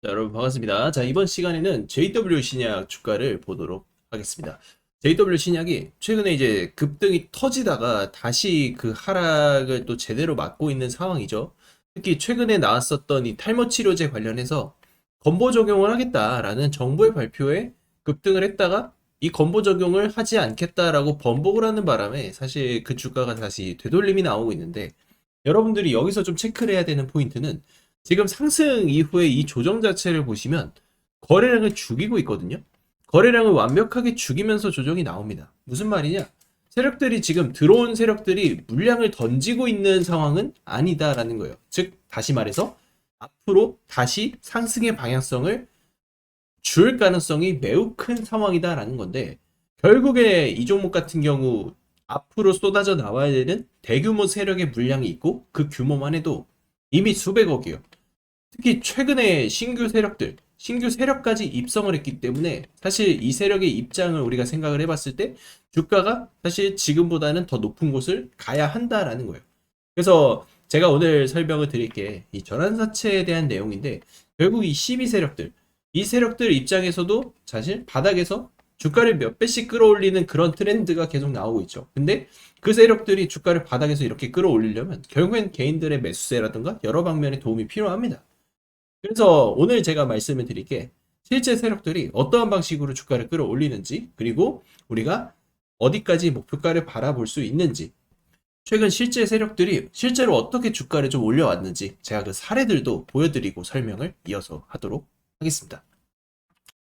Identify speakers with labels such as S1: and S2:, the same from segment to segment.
S1: 자, 여러분 반갑습니다. 자, 이번 시간에는 JW 신약 주가를 보도록 하겠습니다. JW 신약이 최근에 이제 급등이 터지다가 다시 그 하락을 또 제대로 맞고 있는 상황이죠. 특히 최근에 나왔었던 이 탈모 치료제 관련해서 건보 적용을 하겠다라는 정부의 발표에 급등을 했다가 이 건보 적용을 하지 않겠다라고 번복을 하는 바람에 사실 그 주가가 다시 되돌림이 나오고 있는데, 여러분들이 여기서 좀 체크를 해야 되는 포인트는 지금 상승 이후에 이 조정 자체를 보시면 거래량을 죽이고 있거든요. 거래량을 완벽하게 죽이면서 조정이 나옵니다. 무슨 말이냐? 세력들이 지금 들어온 세력들이 물량을 던지고 있는 상황은 아니다라는 거예요. 즉, 다시 말해서 앞으로 다시 상승의 방향성을 줄 가능성이 매우 큰 상황이다라는 건데, 결국에 이 종목 같은 경우 앞으로 쏟아져 나와야 되는 대규모 세력의 물량이 있고 그 규모만 해도 이미 수백억이에요. 특히 최근에 신규 세력까지 입성을 했기 때문에 사실 이 세력의 입장을 우리가 생각을 해봤을 때 주가가 사실 지금보다는 더 높은 곳을 가야 한다라는 거예요. 그래서 제가 오늘 설명을 드릴 게 이 전환사채에 대한 내용인데, 결국 이 12세력들, 이 세력들 입장에서도 사실 바닥에서 주가를 몇 배씩 끌어올리는 그런 트렌드가 계속 나오고 있죠. 근데 그 세력들이 주가를 바닥에서 이렇게 끌어올리려면 결국엔 개인들의 매수세라든가 여러 방면의 도움이 필요합니다. 그래서 오늘 제가 말씀을 드릴 게 실제 세력들이 어떠한 방식으로 주가를 끌어올리는지, 그리고 우리가 어디까지 목표가를 바라볼 수 있는지, 최근 실제 세력들이 실제로 어떻게 주가를 좀 올려왔는지 제가 그 사례들도 보여드리고 설명을 이어서 하도록 하겠습니다.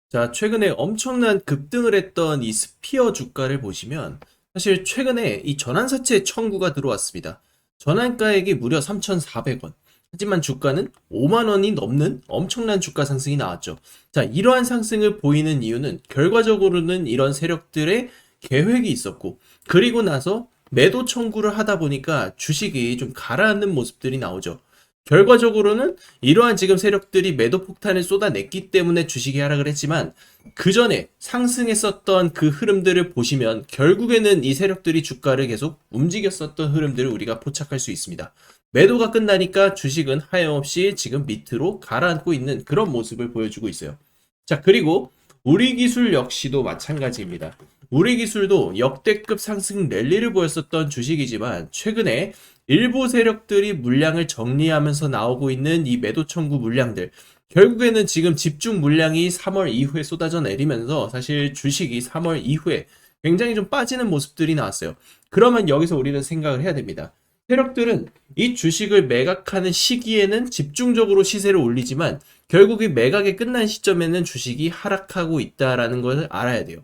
S1: 자, 최근에 엄청난 급등을 했던 이 스피어 주가를 보시면 사실 최근에 이 전환사채 청구가 들어왔습니다. 전환가액이 무려 3,400원. 하지만 주가는 5만 원이 넘는 엄청난 주가 상승이 나왔죠. 자, 이러한 상승을 보이는 이유는 결과적으로는 이런 세력들의 계획이 있었고, 그리고 나서 매도 청구를 하다 보니까 주식이 좀 가라앉는 모습들이 나오죠. 결과적으로는 이러한 지금 세력들이 매도 폭탄을 쏟아냈기 때문에 주식이 하락을 했지만, 그 전에 상승했었던 그 흐름들을 보시면 결국에는 이 세력들이 주가를 계속 움직였었던 흐름들을 우리가 포착할 수 있습니다. 매도가 끝나니까 주식은 하염없이 지금 밑으로 가라앉고 있는 그런 모습을 보여주고 있어요. 자, 그리고 우리 기술 역시도 마찬가지입니다. 우리 기술도 역대급 상승 랠리를 보였었던 주식이지만 최근에 일부 세력들이 물량을 정리하면서 나오고 있는 이 매도 청구 물량들, 결국에는 지금 집중 물량이 3월 이후에 쏟아져 내리면서 사실 주식이 3월 이후에 굉장히 좀 빠지는 모습들이 나왔어요. 그러면 여기서 우리는 생각을 해야 됩니다. 세력들은 이 주식을 매각하는 시기에는 집중적으로 시세를 올리지만 결국 이 매각이 끝난 시점에는 주식이 하락하고 있다라는 것을 알아야 돼요.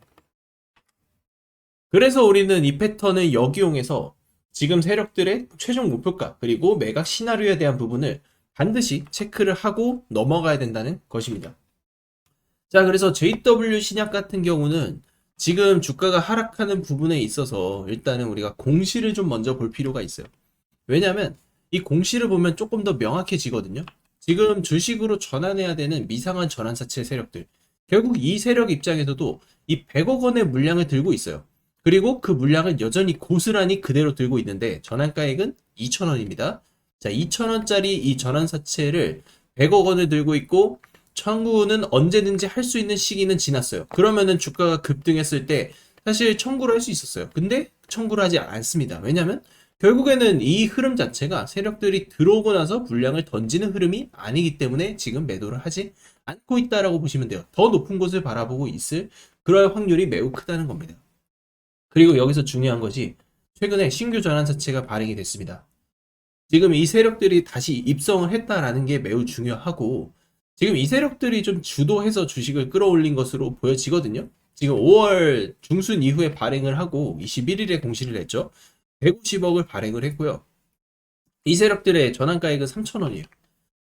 S1: 그래서 우리는 이 패턴을 역이용해서 지금 세력들의 최종 목표가 그리고 매각 시나리오에 대한 부분을 반드시 체크를 하고 넘어가야 된다는 것입니다. 자, 그래서 JW 신약 같은 경우는 지금 주가가 하락하는 부분에 있어서 일단은 우리가 공시를 좀 먼저 볼 필요가 있어요. 왜냐하면 이 공시를 보면 조금 더 명확해지거든요. 지금 주식으로 전환해야 되는 미상한 전환사채 세력들, 결국 이 세력 입장에서도 이 100억 원의 물량을 들고 있어요. 그리고 그 물량을 여전히 고스란히 그대로 들고 있는데 전환가액은 2,000원입니다. 자, 2,000원짜리 이 전환사채를 100억 원을 들고 있고 청구는 언제든지 할 수 있는 시기는 지났어요. 그러면은 주가가 급등했을 때 사실 청구를 할 수 있었어요. 근데 청구를 하지 않습니다. 왜냐면 결국에는 이 흐름 자체가 세력들이 들어오고 나서 물량을 던지는 흐름이 아니기 때문에 지금 매도를 하지 않고 있다라고 보시면 돼요. 더 높은 곳을 바라보고 있을 그럴 확률이 매우 크다는 겁니다. 그리고 여기서 중요한 것이 최근에 신규 전환사채가 발행이 됐습니다. 지금 이 세력들이 다시 입성을 했다라는 게 매우 중요하고, 지금 이 세력들이 좀 주도해서 주식을 끌어올린 것으로 보여지거든요. 지금 5월 중순 이후에 발행을 하고 21일에 공시를 냈죠. 150억을 발행을 했고요. 이 세력들의 전환가액은 3,000원이에요.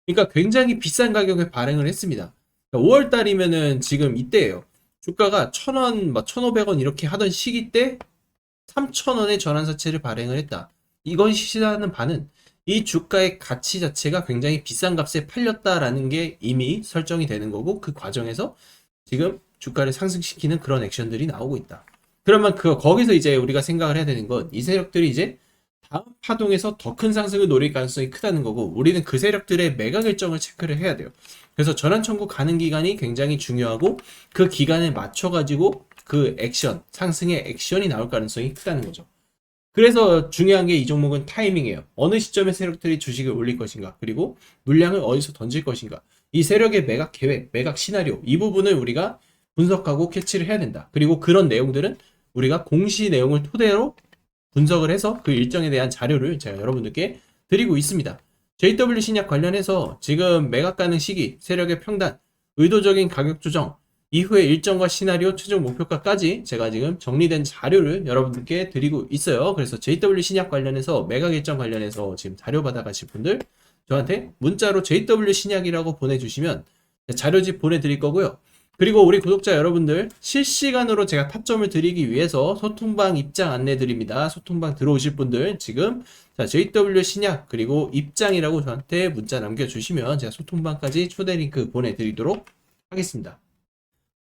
S1: 그러니까 굉장히 비싼 가격에 발행을 했습니다. 5월 달이면은 지금 이때예요. 주가가 1,000원, 1,500원 이렇게 하던 시기 때 3,000원의 전환사채를 발행을 했다. 이건 시사하는 바는 이 주가의 가치 자체가 굉장히 비싼 값에 팔렸다라는 게 이미 설정이 되는 거고, 그 과정에서 지금 주가를 상승시키는 그런 액션들이 나오고 있다. 그러면 거기서 이제 우리가 생각을 해야 되는 건 이 세력들이 이제 다음 파동에서 더 큰 상승을 노릴 가능성이 크다는 거고, 우리는 그 세력들의 매각 일정을 체크를 해야 돼요. 그래서 전환 청구 가능 기간이 굉장히 중요하고, 그 기간에 맞춰 가지고 그 액션, 상승의 액션이 나올 가능성이 크다는 거죠. 그래서 중요한 게 이 종목은 타이밍이에요. 어느 시점에 세력들이 주식을 올릴 것인가, 그리고 물량을 어디서 던질 것인가, 이 세력의 매각 계획, 매각 시나리오, 이 부분을 우리가 분석하고 캐치를 해야 된다. 그리고 그런 내용들은 우리가 공시 내용을 토대로 분석을 해서 그 일정에 대한 자료를 제가 여러분들께 드리고 있습니다. JW 신약 관련해서 지금 매각 가능 시기, 세력의 평단, 의도적인 가격 조정, 이후의 일정과 시나리오, 최종 목표가까지 제가 지금 정리된 자료를 여러분들께 드리고 있어요. 그래서 JW 신약 관련해서 매각 일정 관련해서 지금 자료 받아가실 분들 저한테 문자로 JW 신약이라고 보내주시면 자료집 보내드릴 거고요. 그리고 우리 구독자 여러분들 실시간으로 제가 타점을 드리기 위해서 소통방 입장 안내 드립니다. 소통방 들어오실 분들 지금 JW 신약 그리고 입장이라고 저한테 문자 남겨주시면 제가 소통방까지 초대 링크 보내드리도록 하겠습니다.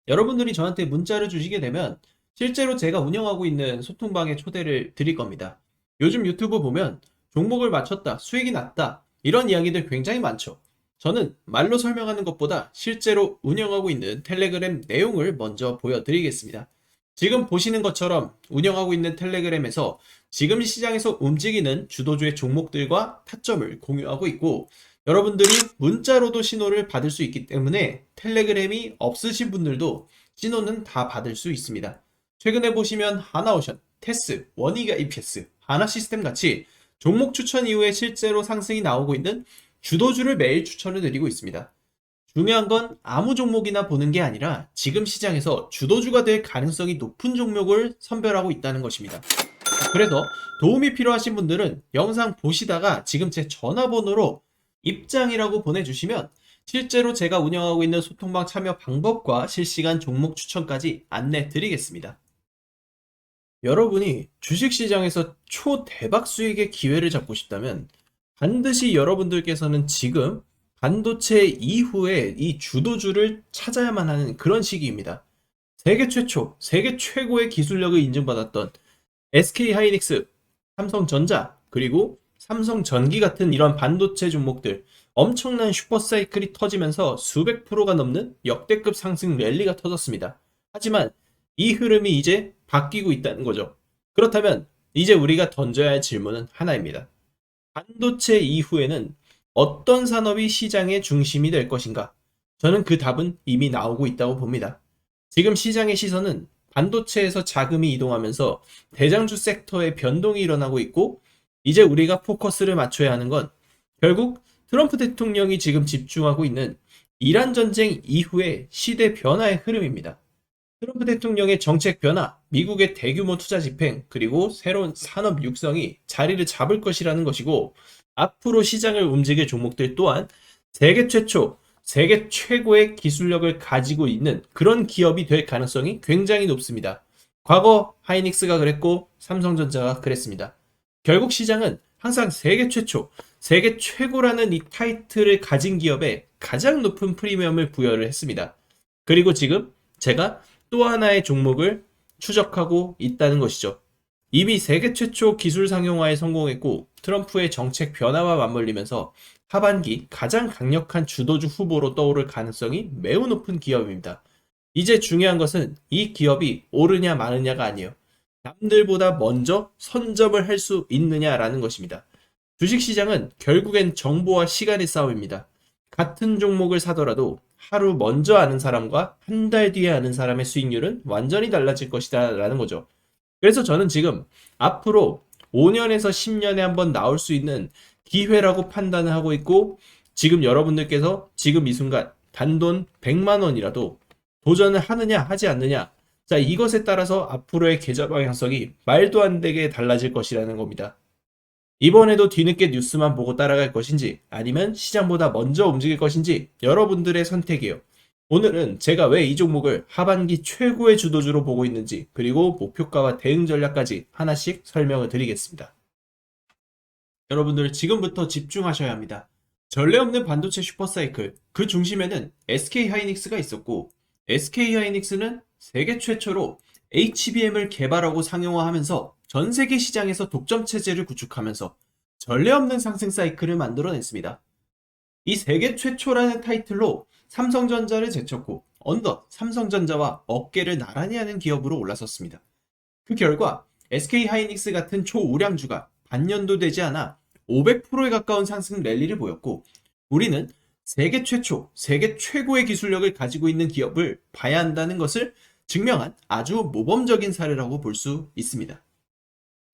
S1: 여러분들이 저한테 문자를 주시게 되면 실제로 제가 운영하고 있는 소통방에 초대를 드릴 겁니다. 요즘 유튜브 보면 종목을 맞췄다, 수익이 났다, 이런 이야기들 굉장히 많죠. 저는 말로 설명하는 것보다 실제로 운영하고 있는 텔레그램 내용을 먼저 보여드리겠습니다. 지금 보시는 것처럼 운영하고 있는 텔레그램에서 지금 시장에서 움직이는 주도주의 종목들과 타점을 공유하고 있고, 여러분들이 문자로도 신호를 받을 수 있기 때문에 텔레그램이 없으신 분들도 신호는 다 받을 수 있습니다. 최근에 보시면 하나오션, 테스, 원희가 EPS, 하나시스템 같이 종목 추천 이후에 실제로 상승이 나오고 있는 주도주를 매일 추천을 드리고 있습니다. 중요한 건 아무 종목이나 보는 게 아니라 지금 시장에서 주도주가 될 가능성이 높은 종목을 선별하고 있다는 것입니다. 그래서 도움이 필요하신 분들은 영상 보시다가 지금 제 전화번호로 입장이라고 보내주시면 실제로 제가 운영하고 있는 소통방 참여 방법과 실시간 종목 추천까지 안내 드리겠습니다. 여러분이 주식시장에서 초대박 수익의 기회를 잡고 싶다면 반드시 여러분들께서는 지금 반도체 이후에 이 주도주를 찾아야만 하는 그런 시기입니다. 세계 최초, 세계 최고의 기술력을 인증받았던 SK하이닉스, 삼성전자, 그리고 삼성전기 같은 이런 반도체 종목들 엄청난 슈퍼사이클이 터지면서 수백 프로가 넘는 역대급 상승 랠리가 터졌습니다. 하지만 이 흐름이 이제 바뀌고 있다는 거죠. 그렇다면 이제 우리가 던져야 할 질문은 하나입니다. 반도체 이후에는 어떤 산업이 시장의 중심이 될 것인가? 저는 그 답은 이미 나오고 있다고 봅니다. 지금 시장의 시선은 반도체에서 자금이 이동하면서 대장주 섹터의 변동이 일어나고 있고, 이제 우리가 포커스를 맞춰야 하는 건 결국 트럼프 대통령이 지금 집중하고 있는 이란 전쟁 이후의 시대 변화의 흐름입니다. 트럼프 대통령의 정책 변화, 미국의 대규모 투자 집행, 그리고 새로운 산업 육성이 자리를 잡을 것이라는 것이고, 앞으로 시장을 움직일 종목들 또한 세계 최초, 세계 최고의 기술력을 가지고 있는 그런 기업이 될 가능성이 굉장히 높습니다. 과거 하이닉스가 그랬고 삼성전자가 그랬습니다. 결국 시장은 항상 세계 최초, 세계 최고라는 이 타이틀을 가진 기업에 가장 높은 프리미엄을 부여를 했습니다. 그리고 지금 제가 또 하나의 종목을 추적하고 있다는 것이죠. 이미 세계 최초 기술 상용화에 성공했고 트럼프의 정책 변화와 맞물리면서 하반기 가장 강력한 주도주 후보로 떠오를 가능성이 매우 높은 기업입니다. 이제 중요한 것은 이 기업이 오르냐 마르냐가 아니에요. 남들보다 먼저 선점을 할 수 있느냐라는 것입니다. 주식시장은 결국엔 정보와 시간의 싸움입니다. 같은 종목을 사더라도 하루 먼저 아는 사람과 한 달 뒤에 아는 사람의 수익률은 완전히 달라질 것이다 라는 거죠. 그래서 저는 지금 앞으로 5년에서 10년에 한번 나올 수 있는 기회라고 판단을 하고 있고, 지금 여러분들께서 지금 이 순간 단돈 100만 원이라도 도전을 하느냐 하지 않느냐, 자, 이것에 따라서 앞으로의 계좌 방향성이 말도 안 되게 달라질 것이라는 겁니다. 이번에도 뒤늦게 뉴스만 보고 따라갈 것인지 아니면 시장보다 먼저 움직일 것인지 여러분들의 선택이에요. 오늘은 제가 왜 이 종목을 하반기 최고의 주도주로 보고 있는지, 그리고 목표가와 대응 전략까지 하나씩 설명을 드리겠습니다. 여러분들 지금부터 집중하셔야 합니다. 전례 없는 반도체 슈퍼사이클, 그 중심에는 SK하이닉스가 있었고, SK하이닉스는 세계 최초로 HBM을 개발하고 상용화하면서 전 세계 시장에서 독점 체제를 구축하면서 전례 없는 상승 사이클을 만들어냈습니다. 이 세계 최초라는 타이틀로 삼성전자를 제쳤고 언더 삼성전자와 어깨를 나란히 하는 기업으로 올라섰습니다. 그 결과 SK하이닉스 같은 초우량주가 반년도 되지 않아 500%에 가까운 상승 랠리를 보였고, 우리는 세계 최초, 세계 최고의 기술력을 가지고 있는 기업을 봐야 한다는 것을 증명한 아주 모범적인 사례라고 볼 수 있습니다.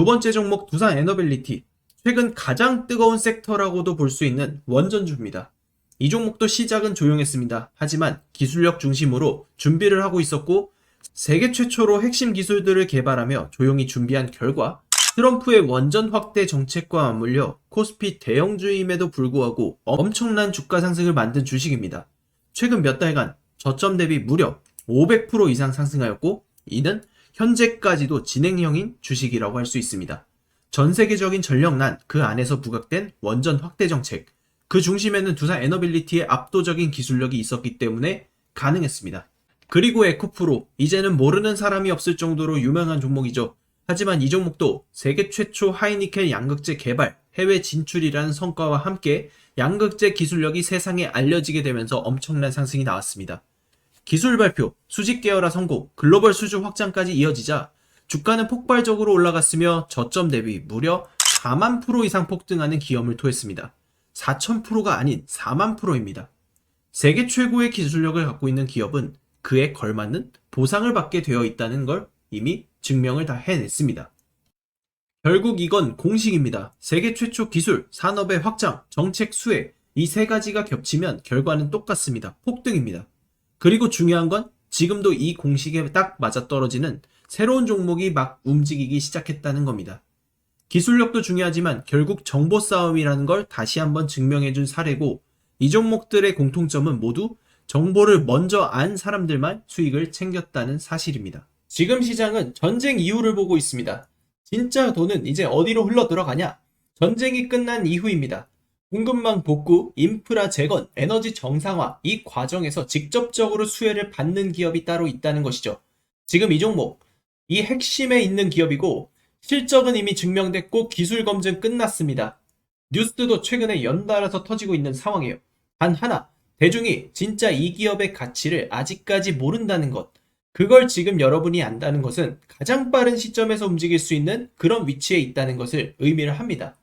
S1: 두 번째 종목 두산 에너빌리티, 최근 가장 뜨거운 섹터라고도 볼 수 있는 원전주입니다. 이 종목도 시작은 조용했습니다. 하지만 기술력 중심으로 준비를 하고 있었고, 세계 최초로 핵심 기술들을 개발하며 조용히 준비한 결과 트럼프의 원전 확대 정책과 맞물려 코스피 대형주임에도 불구하고 엄청난 주가 상승을 만든 주식입니다. 최근 몇 달간 저점 대비 무려 500% 이상 상승하였고, 이는 현재까지도 진행형인 주식이라고 할 수 있습니다. 전 세계적인 전력난, 그 안에서 부각된 원전 확대 정책, 그 중심에는 두산 에너빌리티의 압도적인 기술력이 있었기 때문에 가능했습니다. 그리고 에코프로, 이제는 모르는 사람이 없을 정도로 유명한 종목이죠. 하지만 이 종목도 세계 최초 하이니켈 양극재 개발, 해외 진출이라는 성과와 함께 양극재 기술력이 세상에 알려지게 되면서 엄청난 상승이 나왔습니다. 기술 발표, 수직 계열화 성공, 글로벌 수주 확장까지 이어지자 주가는 폭발적으로 올라갔으며 저점 대비 무려 4만 프로 이상 폭등하는 기염을 토했습니다. 4,000%가 아닌 4만 프로입니다. 세계 최고의 기술력을 갖고 있는 기업은 그에 걸맞는 보상을 받게 되어 있다는 걸 이미 증명을 다 해냈습니다. 결국 이건 공식입니다. 세계 최초 기술, 산업의 확장, 정책 수혜, 이 세 가지가 겹치면 결과는 똑같습니다. 폭등입니다. 그리고 중요한 건 지금도 이 공식에 딱 맞아떨어지는 새로운 종목이 막 움직이기 시작했다는 겁니다. 기술력도 중요하지만 결국 정보 싸움이라는 걸 다시 한번 증명해준 사례고, 이 종목들의 공통점은 모두 정보를 먼저 안 사람들만 수익을 챙겼다는 사실입니다. 지금 시장은 전쟁 이후를 보고 있습니다. 진짜 돈은 이제 어디로 흘러 들어가냐? 전쟁이 끝난 이후입니다. 공급망 복구, 인프라 재건, 에너지 정상화, 이 과정에서 직접적으로 수혜를 받는 기업이 따로 있다는 것이죠. 지금 이 종목, 이 핵심에 있는 기업이고, 실적은 이미 증명됐고 기술 검증 끝났습니다. 뉴스도 최근에 연달아서 터지고 있는 상황이에요. 단 하나, 대중이 진짜 이 기업의 가치를 아직까지 모른다는 것, 그걸 지금 여러분이 안다는 것은 가장 빠른 시점에서 움직일 수 있는 그런 위치에 있다는 것을 의미를 합니다.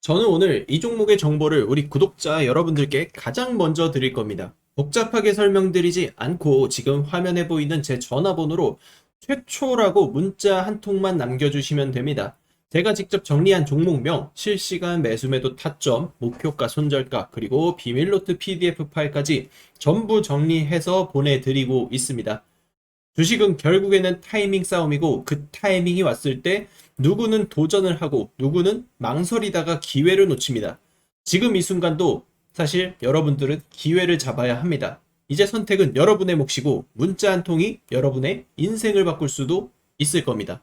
S1: 저는 오늘 이 종목의 정보를 우리 구독자 여러분들께 가장 먼저 드릴 겁니다. 복잡하게 설명드리지 않고 지금 화면에 보이는 제 전화번호로 최초라고 문자 한 통만 남겨주시면 됩니다. 제가 직접 정리한 종목명, 실시간 매수매도 타점, 목표가 손절가, 그리고 비밀노트 PDF 파일까지 전부 정리해서 보내드리고 있습니다. 주식은 결국에는 타이밍 싸움이고, 그 타이밍이 왔을 때 누구는 도전을 하고 누구는 망설이다가 기회를 놓칩니다. 지금 이 순간도 사실 여러분들은 기회를 잡아야 합니다. 이제 선택은 여러분의 몫이고 문자 한 통이 여러분의 인생을 바꿀 수도 있을 겁니다.